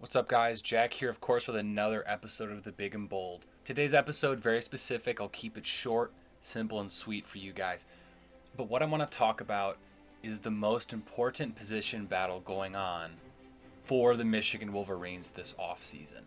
What's up, guys? Jack here, of course, with another episode of The Big and Bold. Today's episode, very specific. I'll keep it short, simple, and sweet for you guys. But what I want to talk about is the most important position battle going on for the Michigan Wolverines this offseason.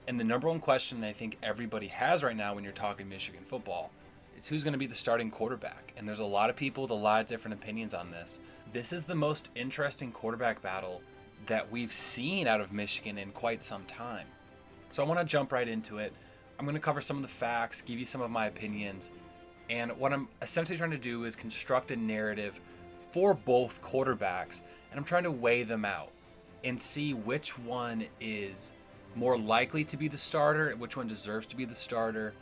And the number one question that I think everybody has right now when you're talking Michigan football is who's going to be the starting quarterback. And there's a lot of people with a lot of different opinions on this. This is the most interesting quarterback battle that we've seen out of Michigan in quite some time. So I want to jump right into it. I'm going to cover some of the facts, give you some of my opinions, and what I'm essentially trying to do is construct a narrative for both quarterbacks, and I'm trying to weigh them out and see which one is more likely to be the starter, which one deserves to be the starter,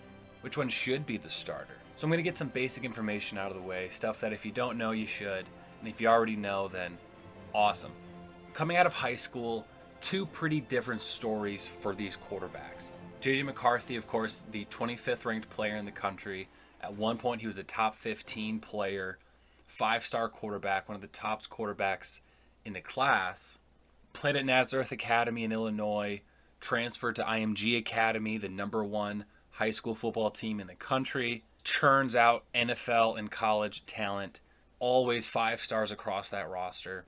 which one should be the starter. So I'm going to get some basic information out of the way, stuff that if you don't know, you should, and if you already know, then awesome. Coming out of high school, two pretty different stories for these quarterbacks. J.J. McCarthy, of course, the 25th ranked player in the country. At one point, he was a top 15 player, five-star quarterback, one of the top quarterbacks in the class. Played at Nazareth Academy in Illinois, transferred to IMG Academy, the number one high school football team in the country. Churns out NFL and college talent, always five stars across that roster.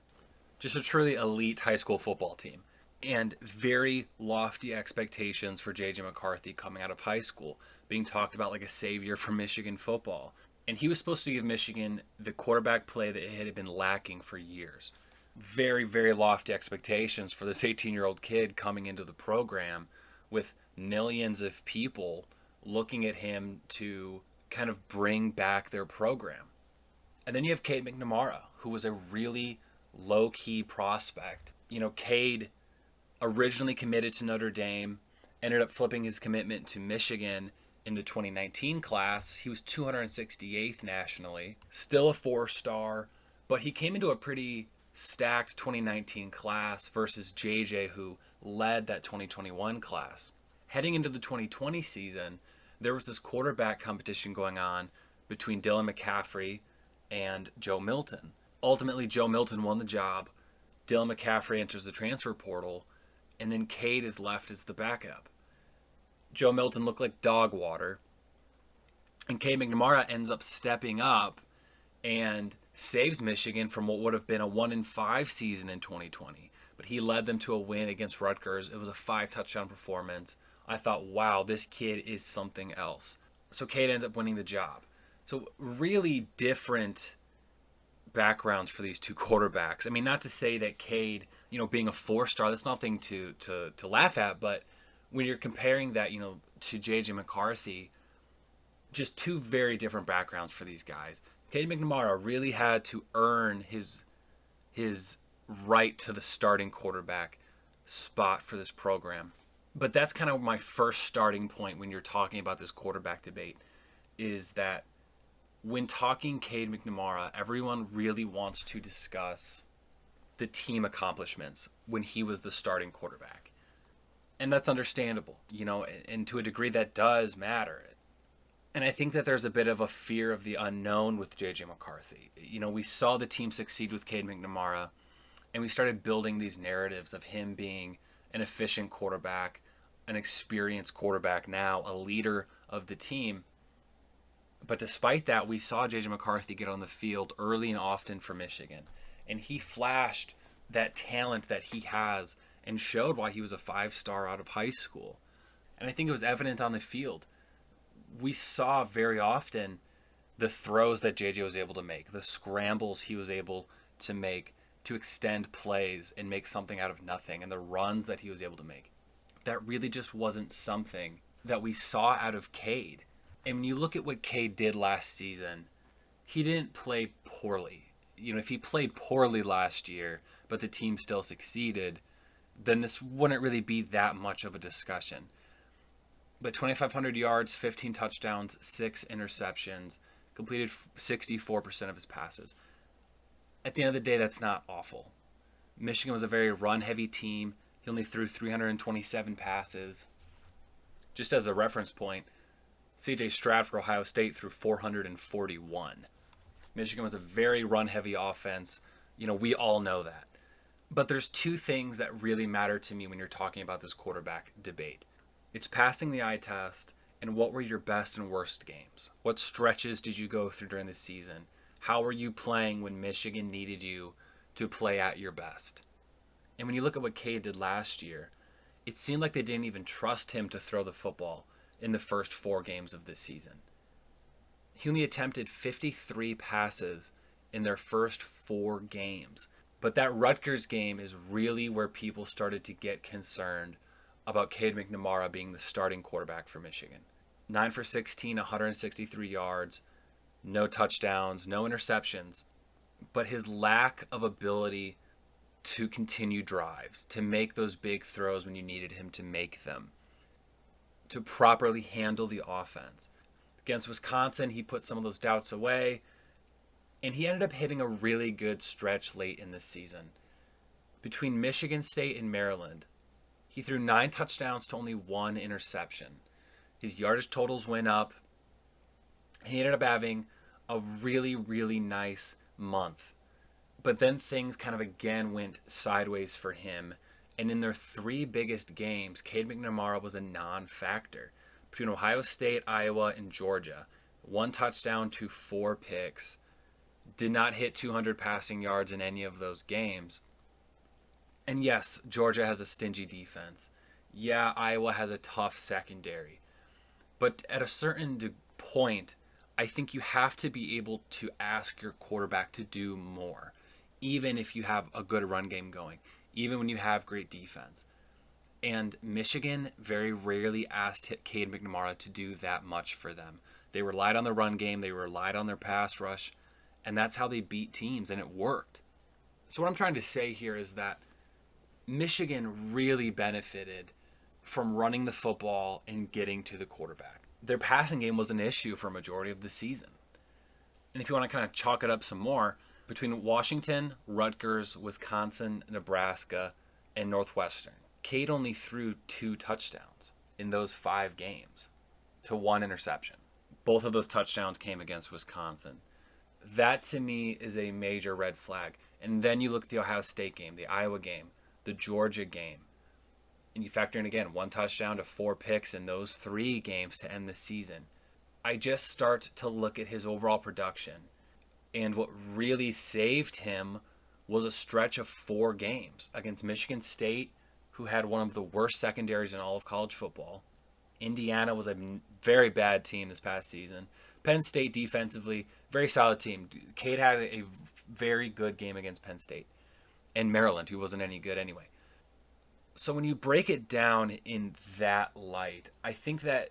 Just a truly elite high school football team. And very lofty expectations for J.J. McCarthy coming out of high school, being talked about like a savior for Michigan football. And he was supposed to give Michigan the quarterback play that it had been lacking for years. Very, very lofty expectations for this 18-year-old kid coming into the program with millions of people looking at him to kind of bring back their program. And then you have Cade McNamara, who was a really low-key prospect. You know, Cade originally committed to Notre Dame, ended up flipping his commitment to Michigan in the 2019 class. He was 268th nationally, still a four-star, but he came into a pretty stacked 2019 class versus JJ, who led that 2021 class. Heading into the 2020 season, there was this quarterback competition going on between Dylan McCaffrey and Joe Milton. Ultimately, Joe Milton won the job. Dylan McCaffrey enters the transfer portal, and then Cade is left as the backup. Joe Milton looked like dog water, and Cade McNamara ends up stepping up and saves Michigan from what would have been a 1-5 season in 2020. But he led them to a win against Rutgers. It was a 5-touchdown performance. I thought, wow, this kid is something else. So Cade ends up winning the job. So really different backgrounds for these two quarterbacks. I mean, not to say that Cade, being a four-star, that's nothing to laugh at, but when you're comparing that, to J.J. McCarthy, just two very different backgrounds for these guys. Cade McNamara really had to earn his right to the starting quarterback spot for this program. But that's kind of my first starting point when you're talking about this quarterback debate, is that when talking Cade McNamara, everyone really wants to discuss the team accomplishments when he was the starting quarterback. And that's understandable, and to a degree that does matter. And I think that there's a bit of a fear of the unknown with J.J. McCarthy. We saw the team succeed with Cade McNamara, and we started building these narratives of him being an efficient quarterback, an experienced quarterback now, a leader of the team. But despite that, we saw J.J. McCarthy get on the field early and often for Michigan. And he flashed that talent that he has and showed why he was a five-star out of high school. And I think it was evident on the field. We saw very often the throws that J.J. was able to make, the scrambles he was able to make to extend plays and make something out of nothing, and the runs that he was able to make. That really just wasn't something that we saw out of Cade. And when you look at what Cade did last season, he didn't play poorly. If he played poorly last year, but the team still succeeded, then this wouldn't really be that much of a discussion. But 2,500 yards, 15 touchdowns, 6 interceptions, completed 64% of his passes. At the end of the day, that's not awful. Michigan was a very run-heavy team. He only threw 327 passes. Just as a reference point, C.J. Stroud for Ohio State threw 441. Michigan was a very run-heavy offense. We all know that. But there's two things that really matter to me when you're talking about this quarterback debate. It's passing the eye test, and what were your best and worst games? What stretches did you go through during the season? How were you playing when Michigan needed you to play at your best? And when you look at what Cade did last year, it seemed like they didn't even trust him to throw the football in the first 4 games of this season. He only attempted 53 passes in their first 4 games. But that Rutgers game is really where people started to get concerned about Cade McNamara being the starting quarterback for Michigan. 9 for 16, 163 yards, no touchdowns, no interceptions. But his lack of ability to continue drives, to make those big throws when you needed him to make them, to properly handle the offense. Against Wisconsin, he put some of those doubts away, and he ended up hitting a really good stretch late in the season. Between Michigan State and Maryland, he threw 9 touchdowns to only 1 interception. His yardage totals went up, and he ended up having a really, really nice month. But then things kind of again went sideways for him. And in their 3 biggest games, Cade McNamara was a non-factor. Between Ohio State, Iowa, and Georgia, 1 touchdown to 4 picks. Did not hit 200 passing yards in any of those games. And yes, Georgia has a stingy defense. Yeah, Iowa has a tough secondary. But at a certain point, I think you have to be able to ask your quarterback to do more, even if you have a good run game going, even when you have great defense. And Michigan very rarely asked Cade McNamara to do that much for them. They relied on the run game. They relied on their pass rush. And that's how they beat teams, and it worked. So what I'm trying to say here is that Michigan really benefited from running the football and getting to the quarterback. Their passing game was an issue for a majority of the season. And if you want to kind of chalk it up some more, between Washington, Rutgers, Wisconsin, Nebraska, and Northwestern, Cade only threw 2 touchdowns in those 5 games to 1 interception. Both of those touchdowns came against Wisconsin. That to me is a major red flag. And then you look at the Ohio State game, the Iowa game, the Georgia game, and you factor in again 1 touchdown to 4 picks in those 3 games to end the season. I just start to look at his overall production, and what really saved him was a stretch of 4 games against Michigan State, who had one of the worst secondaries in all of college football. Indiana was a very bad team this past season. Penn State defensively, very solid team. Cade had a very good game against Penn State. And Maryland, who wasn't any good anyway. So when you break it down in that light, I think that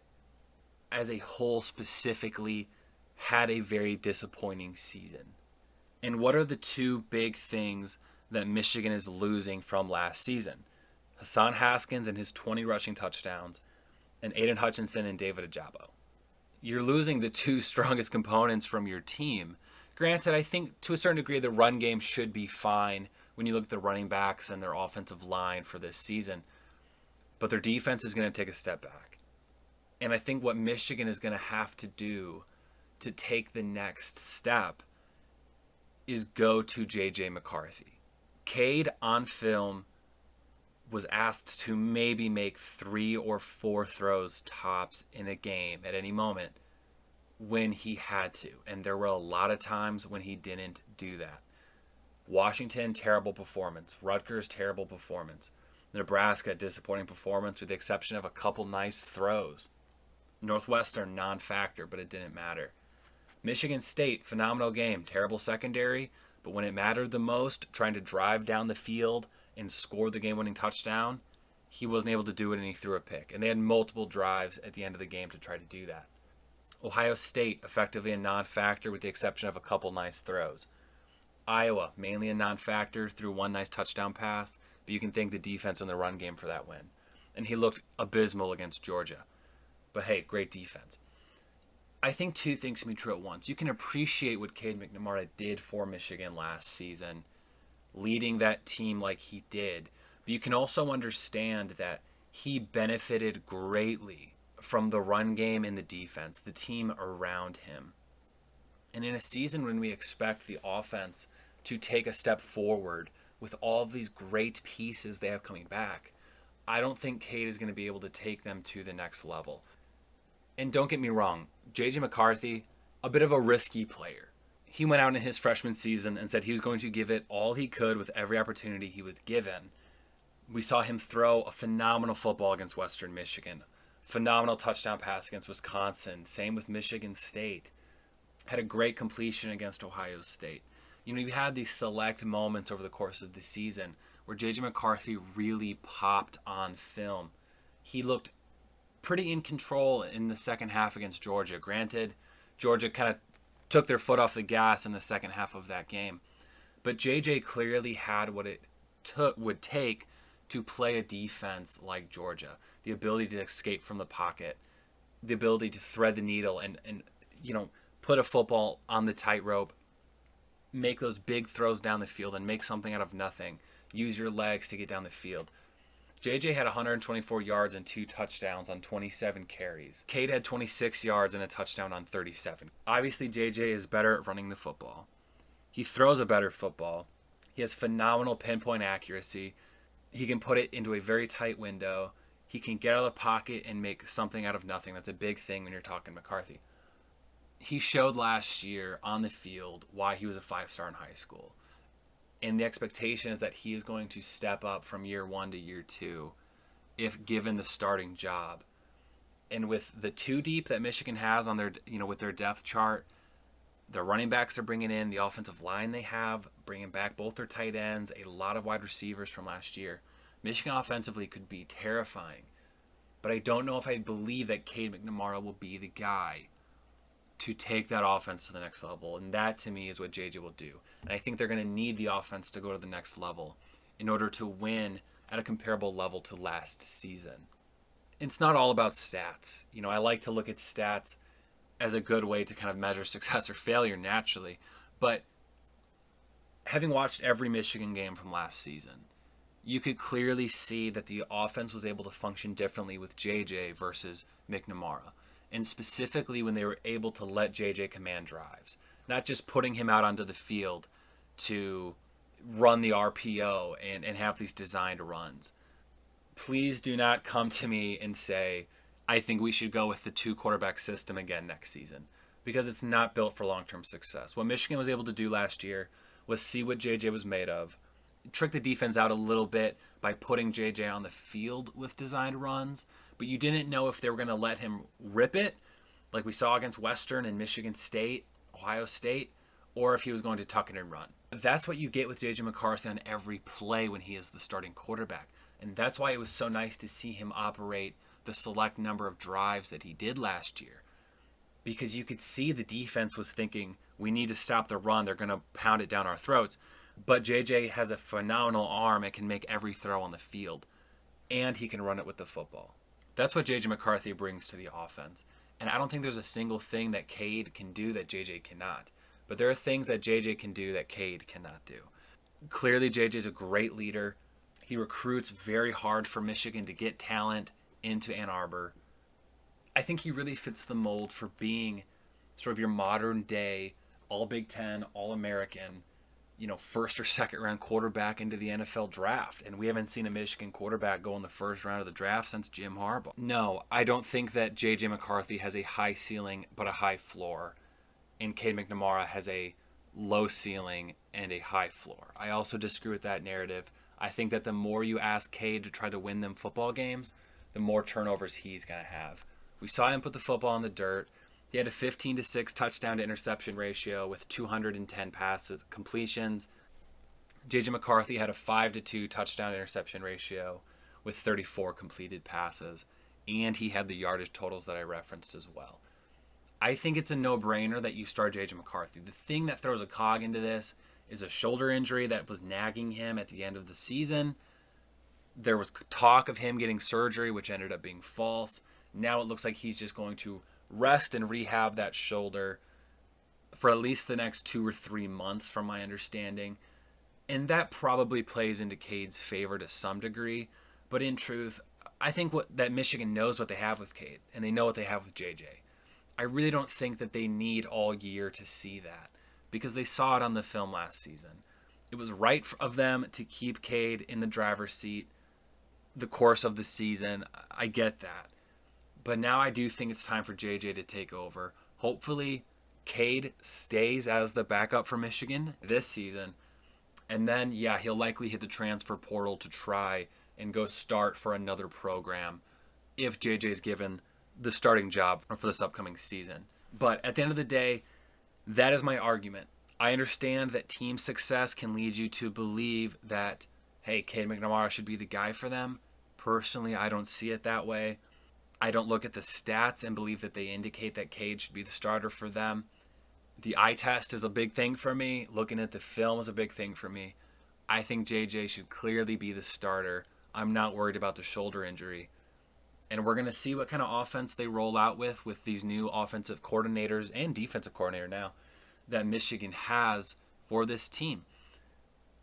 as a whole specifically had a very disappointing season. And what are the 2 big things that Michigan is losing from last season? Hassan Haskins and his 20 rushing touchdowns, and Aiden Hutchinson and David Ajabo. You're losing the 2 strongest components from your team. Granted, I think to a certain degree the run game should be fine when you look at the running backs and their offensive line for this season. But their defense is going to take a step back. And I think what Michigan is going to have to do to take the next step is go to J.J. McCarthy. Cade on film was asked to maybe make 3 or 4 throws tops in a game at any moment when he had to. And there were a lot of times when he didn't do that. Washington, terrible performance. Rutgers, terrible performance. Nebraska, disappointing performance with the exception of a couple nice throws. Northwestern, non-factor, but it didn't matter. Michigan State, phenomenal game. Terrible secondary, but when it mattered the most, trying to drive down the field and score the game-winning touchdown, he wasn't able to do it and he threw a pick. And they had multiple drives at the end of the game to try to do that. Ohio State, effectively a non-factor with the exception of a couple nice throws. Iowa, mainly a non-factor, threw 1 nice touchdown pass, but you can thank the defense and the run game for that win. And he looked abysmal against Georgia. But hey, great defense. I think 2 things can be true at once. You can appreciate what Cade McNamara did for Michigan last season, leading that team like he did. But you can also understand that he benefited greatly from the run game and the defense, the team around him. And in a season when we expect the offense to take a step forward with all of these great pieces they have coming back, I don't think Cade is going to be able to take them to the next level. And don't get me wrong, J.J. McCarthy, a bit of a risky player. He went out in his freshman season and said he was going to give it all he could with every opportunity he was given. We saw him throw a phenomenal football against Western Michigan. Phenomenal touchdown pass against Wisconsin. Same with Michigan State. Had a great completion against Ohio State. You had these select moments over the course of the season where J.J. McCarthy really popped on film. He looked pretty in control in the second half against Georgia. Granted, Georgia kind of took their foot off the gas in the second half of that game. But J.J. clearly had what it would take to play a defense like Georgia. The ability to escape from the pocket, the ability to thread the needle and put a football on the tightrope, make those big throws down the field and make something out of nothing. Use your legs to get down the field. JJ had 124 yards and 2 touchdowns on 27 carries. Cade had 26 yards and a touchdown on 37. Obviously, JJ is better at running the football. He throws a better football. He has phenomenal pinpoint accuracy. He can put it into a very tight window. He can get out of the pocket and make something out of nothing. That's a big thing when you're talking McCarthy. He showed last year on the field why he was a 5-star in high school. And the expectation is that he is going to step up from year 1 to year 2 if given the starting job. And with the 2 deep that Michigan has on their, with their depth chart, the running backs they're bringing in, the offensive line they have, bringing back both their tight ends, a lot of wide receivers from last year. Michigan offensively could be terrifying. But I don't know if I believe that Cade McNamara will be the guy to take that offense to the next level. And that, to me, is what JJ will do. And I think they're going to need the offense to go to the next level in order to win at a comparable level to last season. It's not all about stats. I like to look at stats as a good way to kind of measure success or failure naturally. But having watched every Michigan game from last season, you could clearly see that the offense was able to function differently with JJ versus McNamara. And specifically when they were able to let JJ command drives, not just putting him out onto the field to run the RPO and have these designed runs. Please do not come to me and say, I think we should go with the 2 quarterback system again next season, because it's not built for long-term success. What Michigan was able to do last year was see what JJ was made of, trick the defense out a little bit by putting JJ on the field with designed runs, but you didn't know if they were going to let him rip it, like we saw against Western and Michigan State, Ohio State, or if he was going to tuck it and run. That's what you get with J.J. McCarthy on every play when he is the starting quarterback. And that's why it was so nice to see him operate the select number of drives that he did last year. Because you could see the defense was thinking, we need to stop the run. They're going to pound it down our throats. But JJ has a phenomenal arm and can make every throw on the field. And he can run it with the football. That's what J.J. McCarthy brings to the offense. And I don't think there's a single thing that Cade can do that JJ cannot. But there are things that JJ can do that Cade cannot do. Clearly, JJ's a great leader. He recruits very hard for Michigan to get talent into Ann Arbor. I think he really fits the mold for being sort of your modern day all Big Ten, all American, first or second round quarterback into the NFL draft. And we haven't seen a Michigan quarterback go in the first round of the draft since Jim Harbaugh. No, I don't think that J.J. McCarthy has a high ceiling but a high floor. And Cade McNamara has a low ceiling and a high floor. I also disagree with that narrative. I think that the more you ask Cade to try to win them football games, the more turnovers he's going to have. We saw him put the football in the dirt. He had a 15-6 touchdown to interception ratio with 210 passes completions. J.J. McCarthy had a 5-2 touchdown to interception ratio with 34 completed passes. And he had the yardage totals that I referenced as well. I think it's a no-brainer that you start J.J. McCarthy. The thing that throws a cog into this is a shoulder injury that was nagging him at the end of the season. There was talk of him getting surgery, which ended up being false. Now it looks like he's just going to rest and rehab that shoulder for at least the next 2 or 3 months, from my understanding. And that probably plays into Cade's favor to some degree. But in truth, I think that Michigan knows what they have with Cade, and they know what they have with JJ. I really don't think that they need all year to see that, because they saw it on the film last season. It was right of them to keep Cade in the driver's seat the course of the season. I get that. But now I do think it's time for JJ to take over. Hopefully, Cade stays as the backup for Michigan this season. And then, yeah, he'll likely hit the transfer portal to try and go start for another program if JJ's given the starting job for this upcoming season. But at the end of the day, that is my argument. I understand that team success can lead you to believe that, hey, Cade McNamara should be the guy for them. Personally, I don't see it that way. I don't look at the stats and believe that they indicate that Cade should be the starter for them. The eye test is a big thing for me. Looking at the film is a big thing for me. I think JJ should clearly be the starter. I'm not worried about the shoulder injury. And we're going to see what kind of offense they roll out with these new offensive coordinators and defensive coordinator now that Michigan has for this team.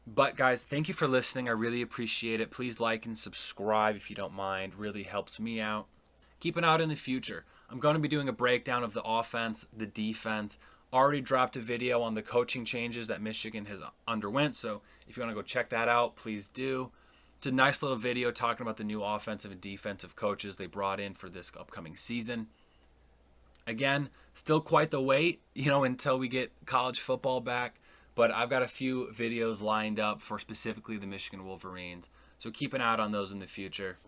But guys, thank you for listening. I really appreciate it. Please like and subscribe if you don't mind. Really helps me out. Keep an eye out in the future. I'm going to be doing a breakdown of the offense, the defense. Already dropped a video on the coaching changes that Michigan has underwent. So if you want to go check that out, please do. It's a nice little video talking about the new offensive and defensive coaches they brought in for this upcoming season. Again, still quite the wait, until we get college football back. But I've got a few videos lined up for specifically the Michigan Wolverines. So keep an eye out on those in the future.